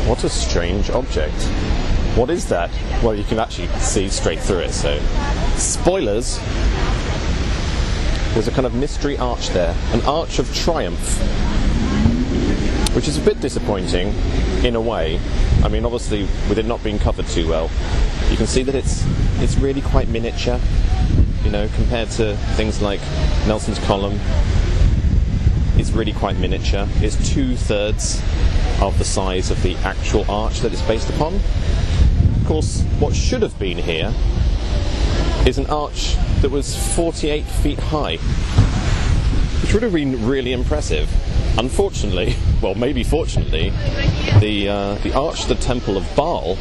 What a strange object. What is that? Well, you can actually see straight through it, so... Spoilers! There's a kind of mystery arch there. An arch of triumph. Which is a bit disappointing, in a way. I mean, obviously, with it not being covered too well, you can see that it's really quite miniature, you know, compared to things like Nelson's Column. It's really quite miniature. It's 2/3 of the size of the actual arch that it's based upon. Of course, what should have been here is an arch that was 48 feet high, which would have been really impressive. Unfortunately, well, maybe fortunately, the arch to the Temple of Baal,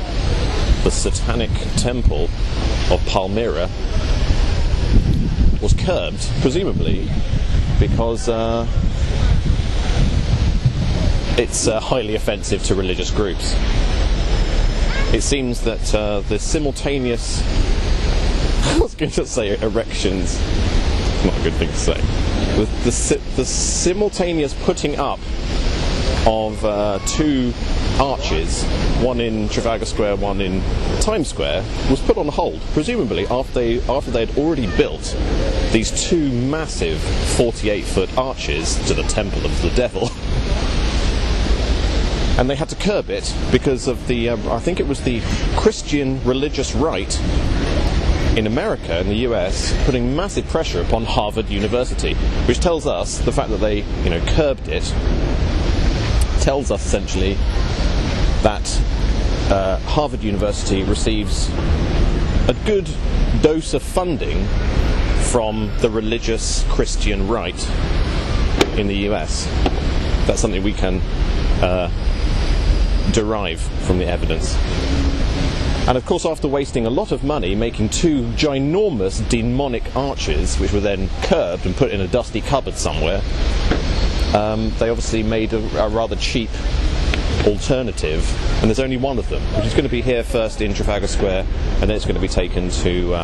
the satanic temple of Palmyra, was curbed, presumably because it's highly offensive to religious groups. It seems that the simultaneous... I was going to say erections. It's not a good thing to say. The simultaneous putting up of two arches, one in Trafalgar Square, one in Times Square, was put on hold, presumably after they had already built these two massive 48-foot arches to the Temple of the Devil. And they had to curb it because of the, I think it was the Christian religious right in America, in the US, putting massive pressure upon Harvard University, which tells us the fact that they, you know, curbed it, tells us essentially that Harvard University receives a good dose of funding from the religious Christian right in the US. That's something we can derive from the evidence. And of course, after wasting a lot of money making two ginormous demonic arches, which were then curbed and put in a dusty cupboard somewhere, they obviously made a rather cheap alternative, and there's only one of them, which is going to be here first in Trafalgar Square, and then it's going to be taken to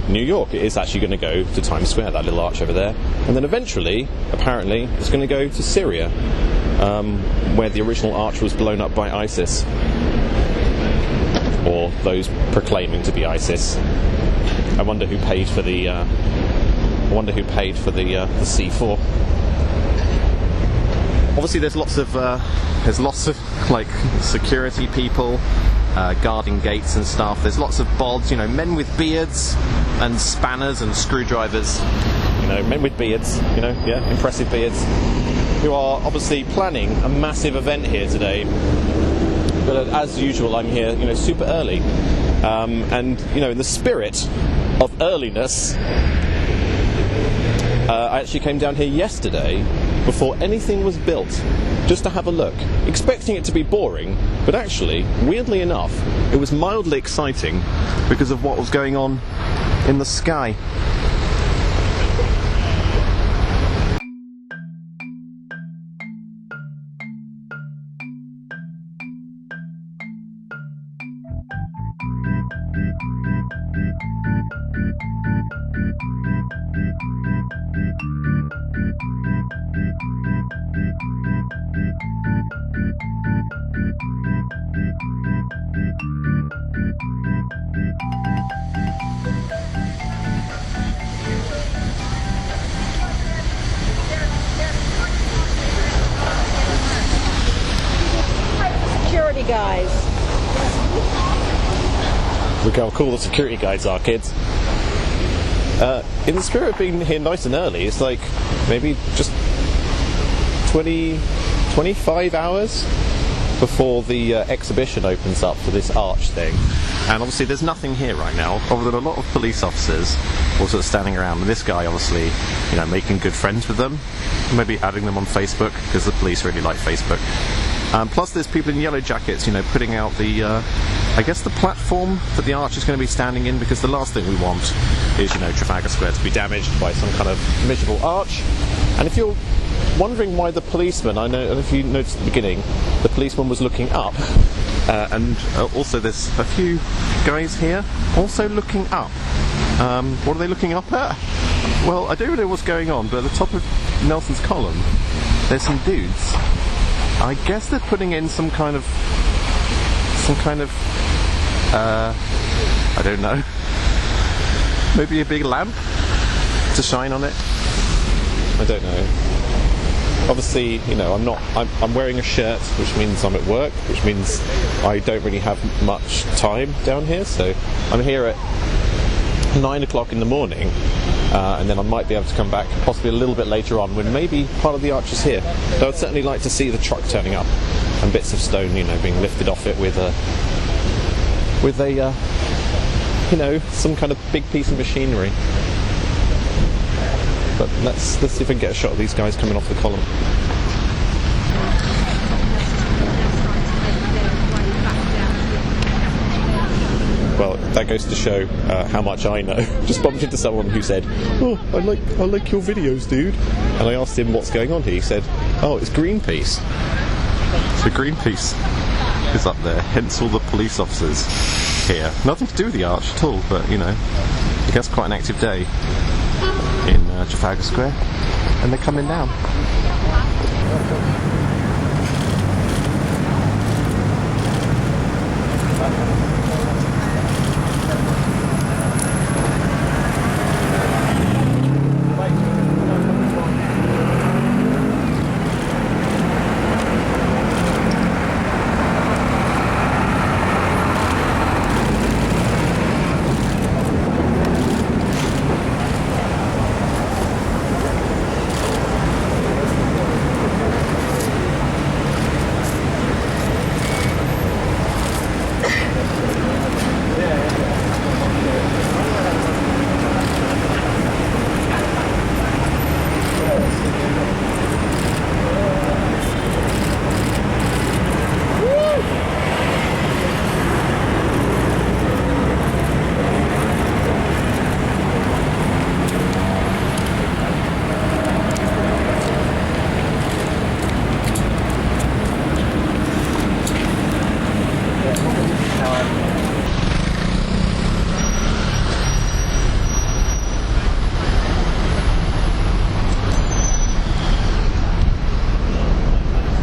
New York. It is actually going to go to Times Square, that little arch over there, and then eventually, apparently, it's going to go to Syria, where the original arch was blown up by ISIS, or those proclaiming to be ISIS. I wonder who paid for the C4. Obviously, there's lots of like security people guarding gates and stuff. There's lots of bods, you know, men with beards and spanners and screwdrivers. You know, men with beards, you know, yeah, impressive beards, who are obviously planning a massive event here today. But as usual, I'm here, you know, super early, and you know, in the spirit of earliness, I actually came down here yesterday before anything was built, just to have a look, expecting it to be boring, but actually, weirdly enough, it was mildly exciting because of what was going on in the sky. Guys. Look how cool the security guards are, kids. In the spirit of being here nice and early, it's like maybe just 25 hours before the exhibition opens up for this arch thing. And obviously there's nothing here right now other than a lot of police officers all sort of standing around, and this guy obviously, you know, making good friends with them, maybe adding them on Facebook, because the police really like Facebook. Plus there's people in yellow jackets, you know, putting out the I guess the platform that the arch is going to be standing in, because the last thing we want is, you know, Trafalgar Square to be damaged by some kind of miserable arch. And if you're wondering why the policeman, I know, if you noticed at the beginning, the policeman was looking up, and also there's a few guys here also looking up. What are they looking up at? Well, I don't know what's going on, but at the top of Nelson's column there's some dudes. I guess they're putting in some kind of I don't know, maybe a big lamp to shine on it. I don't know. Obviously, you know, I'm wearing a shirt, which means I'm at work, which means I don't really have much time down here, so I'm here at 9 o'clock in the morning, and then I might be able to come back possibly a little bit later on when maybe part of the arch is here. Though I'd certainly like to see the truck turning up and bits of stone, you know, being lifted off it with a you know, some kind of big piece of machinery. But let's see if we can get a shot of these guys coming off the column. Well, that goes to show how much I know. Just bumped into someone who said, "Oh, I like your videos, dude." And I asked him what's going on here. He said, "Oh, it's Greenpeace." So Greenpeace is up there, hence all the police officers here. Nothing to do with the arch at all, but you know, I guess quite an active day in Trafalgar Square, and they're coming down.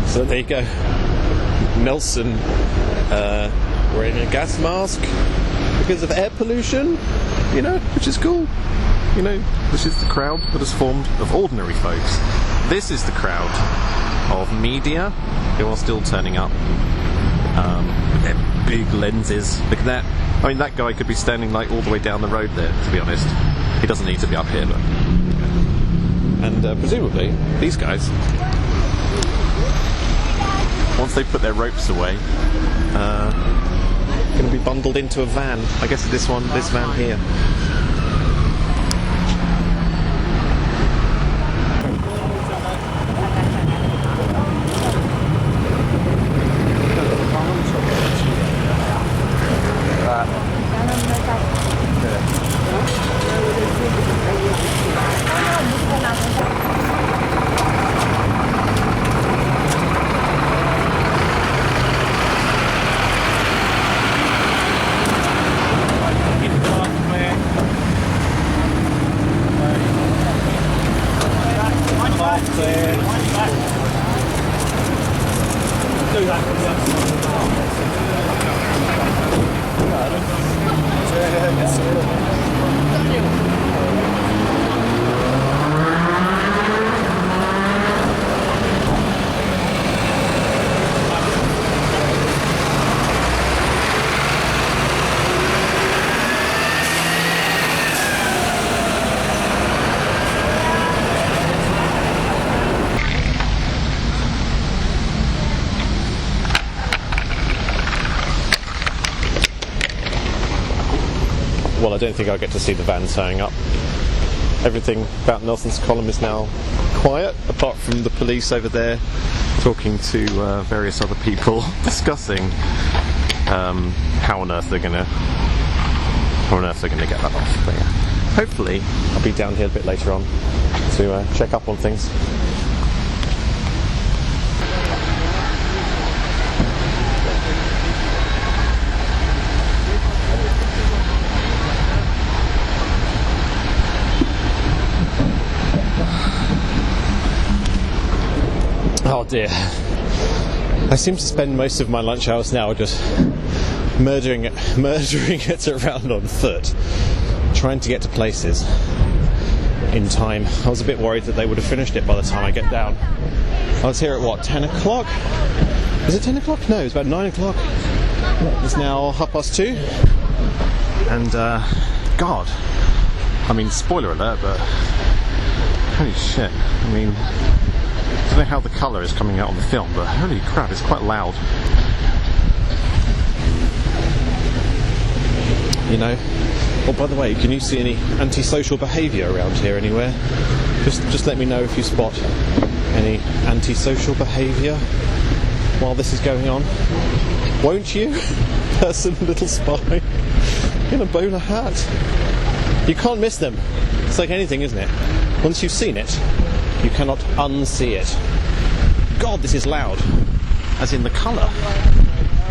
So there you go. Nelson wearing a gas mask because of air pollution, you know, which is cool. You know, this is the crowd that is formed of ordinary folks. This is the crowd of media who are still turning up with their big lenses. Look at that. I mean, that guy could be standing like all the way down the road there, to be honest. He doesn't need to be up here, look. And presumably, these guys, once they put their ropes away, going to be bundled into a van. I guess this van here. well, I don't think I'll get to see the van turning up. Everything about Nelson's Column is now quiet, apart from the police over there talking to various other people, discussing how on earth they're gonna get that off. But yeah, hopefully I'll be down here a bit later on to check up on things. Oh dear. I seem to spend most of my lunch hours now just murdering it around on foot, trying to get to places in time. I was a bit worried that they would have finished it by the time I get down. I was here at what, 10 o'clock? Is it 10 o'clock? No, it's about 9 o'clock. It's now 2:30. And God, I mean, spoiler alert, but holy shit. I mean, I don't know how the colour is coming out on the film, but holy crap, it's quite loud. You know. Oh, by the way, can you see any antisocial behaviour around here anywhere? Just let me know if you spot any antisocial behaviour while this is going on. Won't you? Person, little spy in a bowler hat. You can't miss them. It's like anything, isn't it? Once you've seen it, you cannot unsee it. God, this is loud. As in the colour.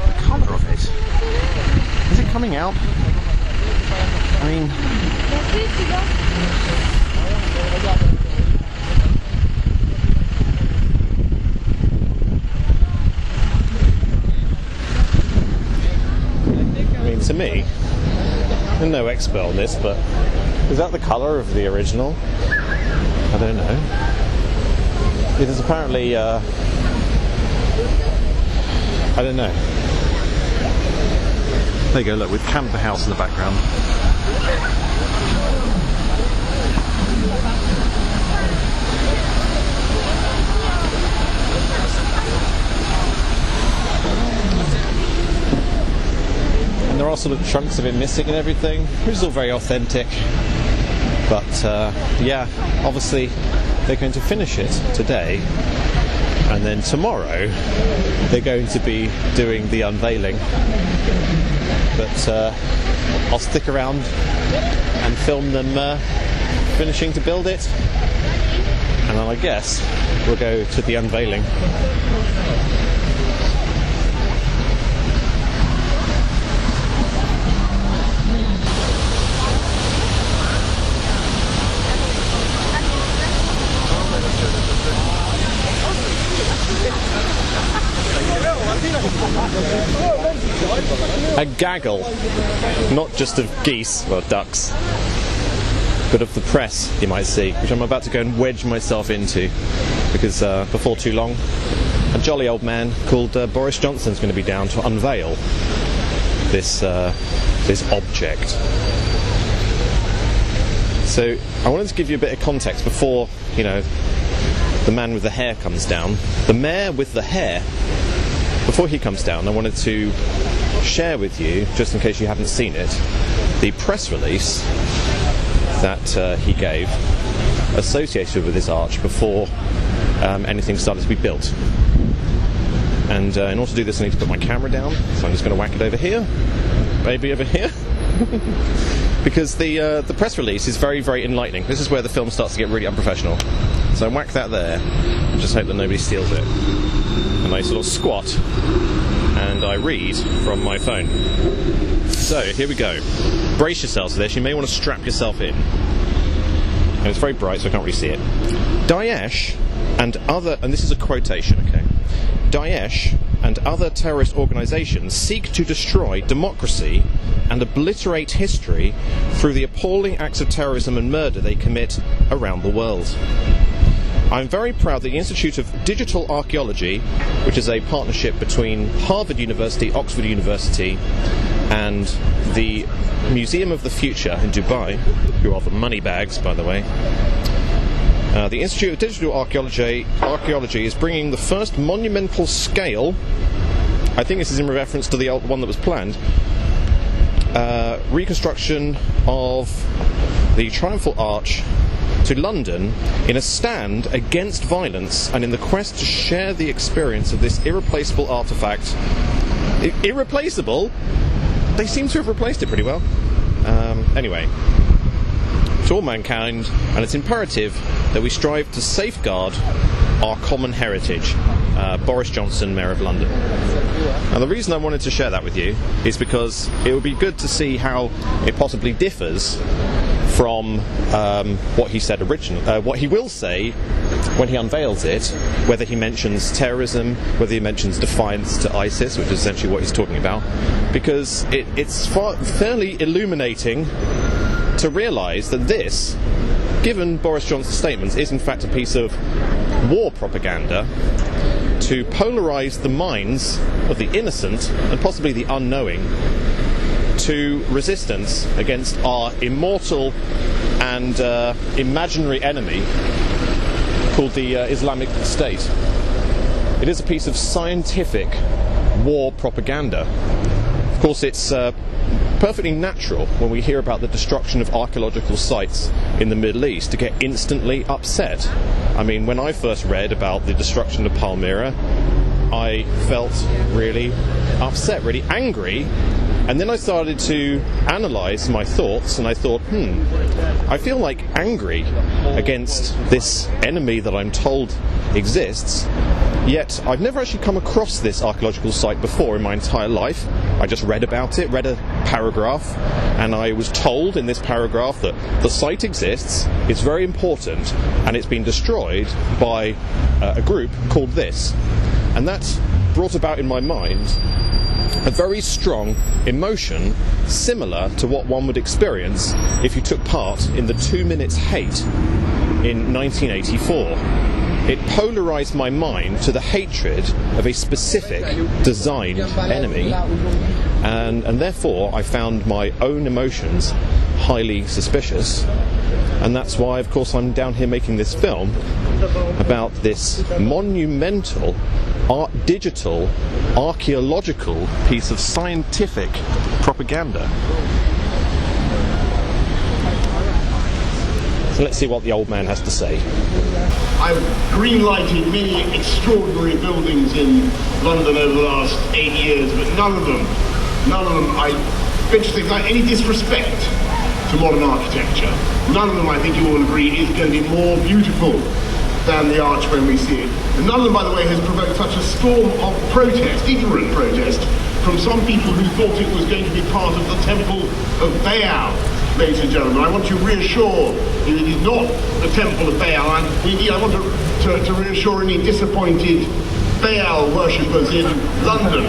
The colour of it. Is it coming out? I mean... to me, I'm no expert on this, but is that the colour of the original? I don't know. It is apparently, I don't know. There you go, look, with Camber House in the background. And there are sort of chunks of it missing and everything, which is all very authentic. But yeah, obviously they're going to finish it today, and then tomorrow they're going to be doing the unveiling. But I'll stick around and film them finishing to build it, and then I guess we'll go to the unveiling. A gaggle, not just of geese, well, ducks, but of the press, you might see, which I'm about to go and wedge myself into, because before too long, a jolly old man called Boris Johnson is going to be down to unveil this object. So I wanted to give you a bit of context before, you know, the man with the hair comes down. The mayor with the hair, before he comes down, I wanted to share with you, just in case you haven't seen it, the press release that he gave associated with this arch before anything started to be built. And in order to do this I need to put my camera down, so I'm just going to whack it over here, maybe over here, because the press release is very, very enlightening. This is where the film starts to get really unprofessional. So I whack that there and just hope that nobody steals it. And I sort of squat and I read from my phone. So here we go. Brace yourselves for this. You may want to strap yourself in. And it's very bright, so I can't really see it. Daesh and other, and this is a quotation, okay? Daesh and other terrorist organisations seek to destroy democracy and obliterate history through the appalling acts of terrorism and murder they commit around the world. I'm very proud that the Institute of Digital Archaeology, which is a partnership between Harvard University, Oxford University, and the Museum of the Future in Dubai, who are the money bags, by the way, the Institute of Digital Archaeology is bringing the first monumental scale, I think this is in reference to the old one that was planned, reconstruction of the Triumphal Arch to London in a stand against violence and in the quest to share the experience of this irreplaceable artefact. Irreplaceable? They seem to have replaced it pretty well. Anyway, to all mankind, and it's imperative that we strive to safeguard our common heritage. Boris Johnson, Mayor of London. Now, the reason I wanted to share that with you is because it would be good to see how it possibly differs from what he said originally, what he will say when he unveils it, whether he mentions terrorism, whether he mentions defiance to ISIS, which is essentially what he's talking about, because it's fairly illuminating to realise that this, given Boris Johnson's statements, is in fact a piece of war propaganda to polarise the minds of the innocent and possibly the unknowing to resistance against our immortal and imaginary enemy called the Islamic State. It is a piece of scientific war propaganda. Of course, it's perfectly natural when we hear about the destruction of archaeological sites in the Middle East to get instantly upset. I mean, when I first read about the destruction of Palmyra, I felt really upset, really angry, and then I started to analyse my thoughts, and I thought, I feel like angry against this enemy that I'm told exists, yet I've never actually come across this archaeological site before in my entire life. I just read about it, read a paragraph, and I was told in this paragraph that the site exists, it's very important, and it's been destroyed by a group called this. And that brought about in my mind a very strong emotion similar to what one would experience if you took part in the 2 Minutes Hate in 1984. It polarised my mind to the hatred of a specific designed enemy, and therefore I found my own emotions highly suspicious, and that's why, of course, I'm down here making this film about this monumental digital archaeological piece of scientific propaganda. So let's see what the old man has to say. I've green-lighted many extraordinary buildings in London over the last 8 years, but none of them, I venture to think, like any disrespect to modern architecture, none of them, I think you all agree, is going to be more beautiful than the arch when we see it. And none of them, by the way, has provoked such a storm of protest, ignorant protest, from some people who thought it was going to be part of the temple of Baal. Ladies and gentlemen, I want to reassure you it is not the temple of Baal, and indeed I want to reassure any disappointed Baal worshippers in London,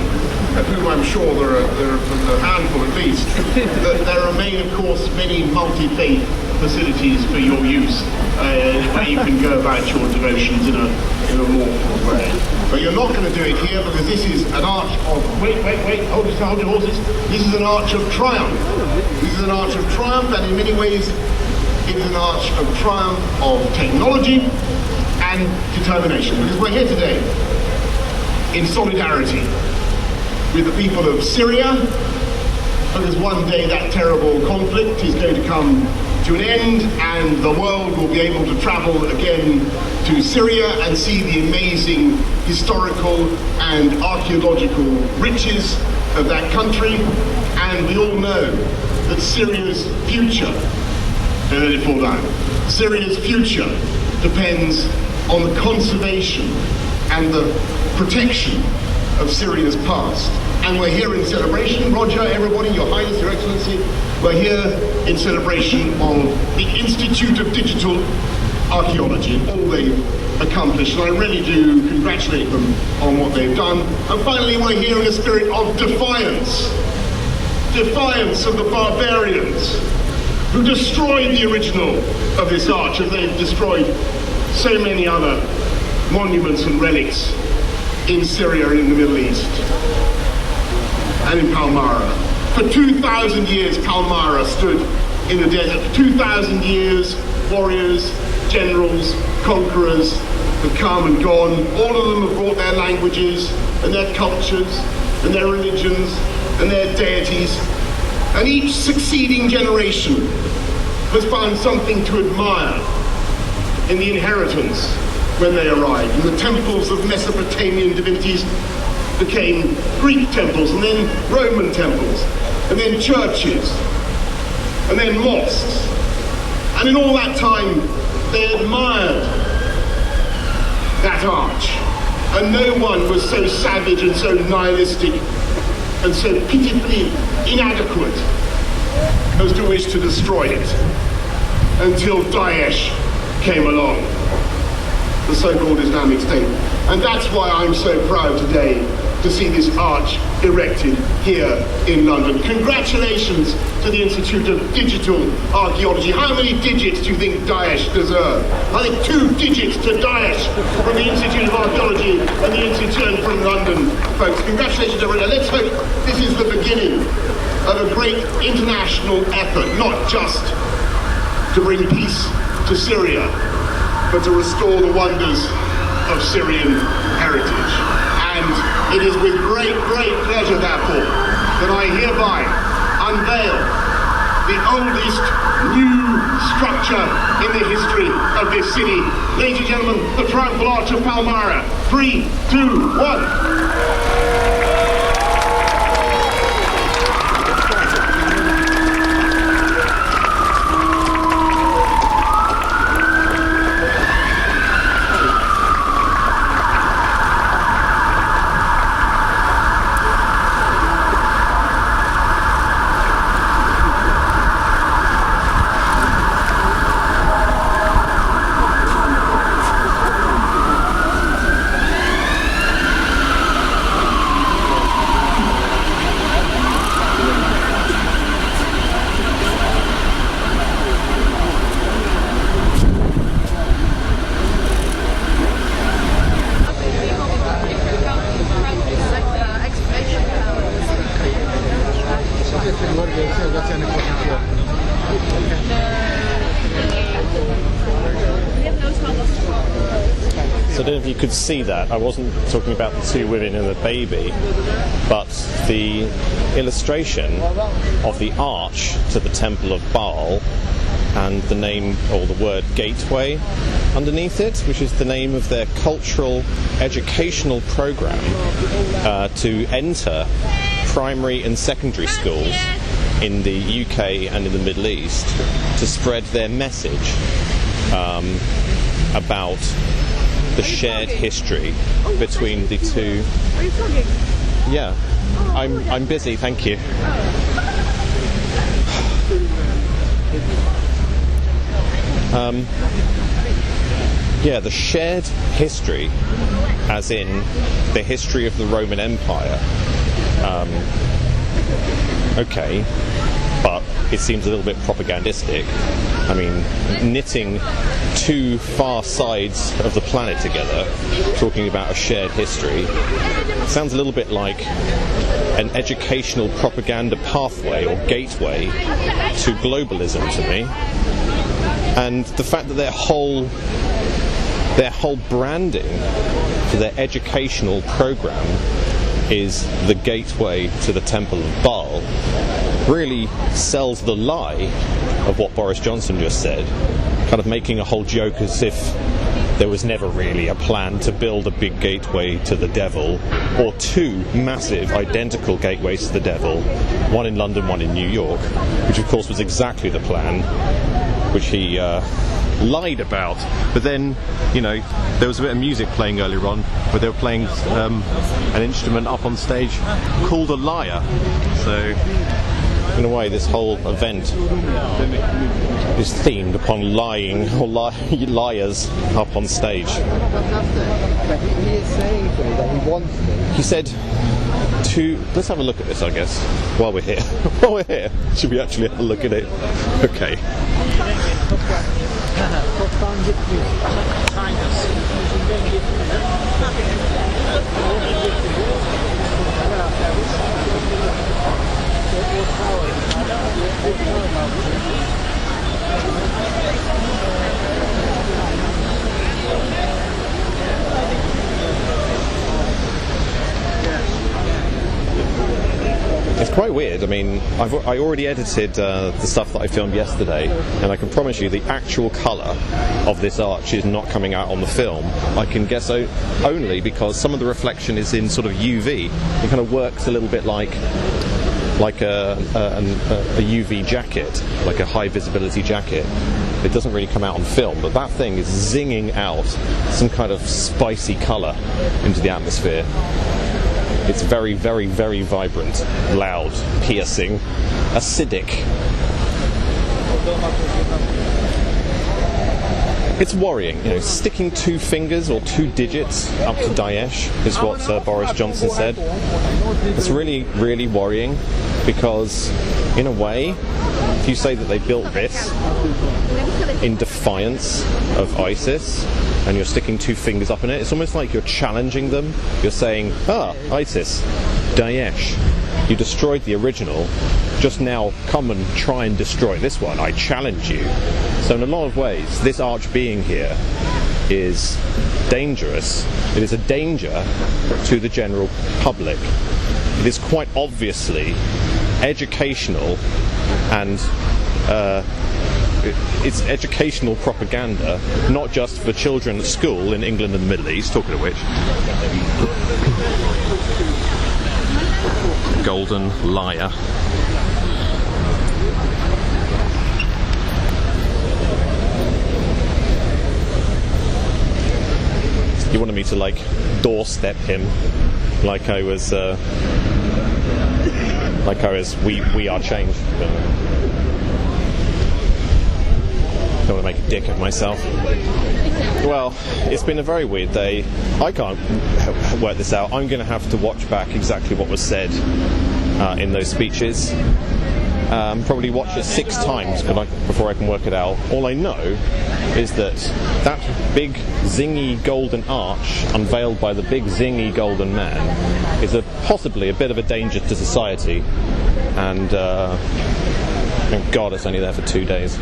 of whom I'm sure there are a handful at least, that there remain, of course, many multi-faith facilities for your use, where you can go about your devotions in a lawful way. But you're not going to do it here, because this is an arch of... Wait, hold your horses. This is an arch of triumph. This is an arch of triumph, and in many ways it is an arch of triumph of technology and determination. Because we're here today in solidarity with the people of Syria, because one day that terrible conflict is going to come to an end, and the world will be able to travel again to Syria and see the amazing historical and archaeological riches of that country. And we all know that Syria's future, don't let it fall down, Syria's future depends on the conservation and the protection of Syria's past. And we're here in celebration, Roger, everybody, Your Highness, Your Excellency, we're here in celebration of the Institute of Digital Archaeology and all they've accomplished, and I really do congratulate them on what they've done. And finally, we're here in a spirit of defiance of the barbarians who destroyed the original of this arch, as they've destroyed so many other monuments and relics in Syria and in the Middle East and in Palmyra. For 2,000 years, Palmyra stood in the desert. For 2,000 years, warriors, generals, conquerors have come and gone. All of them have brought their languages and their cultures and their religions and their deities. And each succeeding generation has found something to admire in the inheritance when they arrived. And the temples of Mesopotamian divinities became Greek temples, and then Roman temples, and then churches, and then mosques. And in all that time, they admired that arch. And no one was so savage and so nihilistic and so pitifully inadequate as to wish to destroy it until Daesh came along, the so-called Islamic State. And that's why I'm so proud today to see this arch erected here in London. Congratulations to the Institute of Digital Archaeology. How many digits do you think Daesh deserve? I think 2 digits to Daesh from the Institute of Archaeology and the Institute from London, folks. Congratulations, everyone. Let's hope this is the beginning of a great international effort, not just to bring peace to Syria, but to restore the wonders of Syrian heritage. And it is with great, great pleasure, therefore, that I hereby unveil the oldest new structure in the history of this city. Ladies and gentlemen, the Triumphal Arch of Palmyra. 3, 2, 1. So I don't know if you could see that. I wasn't talking about the 2 women and the baby, but the illustration of the arch to the Temple of Baal and the name or the word gateway underneath it, which is the name of their cultural educational program to enter primary and secondary schools in the UK and in the Middle East to spread their message about the shared history between the two. Are you vlogging? Yeah, I'm busy, thank you. Yeah, the shared history, as in the history of the Roman Empire. Okay, but it seems a little bit propagandistic. I mean, knitting 2 far sides of the planet together, talking about a shared history, sounds a little bit like an educational propaganda pathway or gateway to globalism to me. And the fact that their whole branding for their educational program is the gateway to the Temple of Baal really sells the lie of what Boris Johnson just said, kind of making a whole joke as if there was never really a plan to build a big gateway to the devil, or 2 massive identical gateways to the devil, one in London, one in New York, which of course was exactly the plan which he lied about. But then, you know, there was a bit of music playing earlier on where they were playing an instrument up on stage called a lyre. So in a way this whole event is themed upon lying or liars up on stage. But he is saying to me that he wants to. He said let's have a look at this, I guess, while we're here. While we're here, should we actually have a look at it? Okay. It's quite weird. I mean, I already edited the stuff that I filmed yesterday, and I can promise you the actual colour of this arch is not coming out on the film. I can guess only because some of the reflection is in sort of UV. It kind of works a little bit like a UV jacket, like a high visibility jacket. It doesn't really come out on film, but that thing is zinging out some kind of spicy colour into the atmosphere. It's very, very, very vibrant, loud, piercing, acidic. It's worrying, you know, sticking 2 fingers or 2 digits up to Daesh is what Boris Johnson said. It's really, really worrying because, in a way, if you say that they built this in defiance of ISIS and you're sticking 2 fingers up in it, it's almost like you're challenging them. You're saying, ISIS, Daesh, you destroyed the original, just now come and try and destroy this one. I challenge you. So in a lot of ways, this arch being here is dangerous. It is a danger to the general public. It is quite obviously educational, and it's educational propaganda, not just for children at school in England and the Middle East, talking of which. Golden liar. He wanted me to, like, doorstep him like I was we are change. Don't want to make a dick of myself. Well, it's been a very weird day. I can't work this out. I'm going to have to watch back exactly what was said in those speeches. Probably watch it 6 times before I can work it out. All I know is that big zingy golden arch unveiled by the big zingy golden man is possibly a bit of a danger to society, and thank God it's only there for 2 days.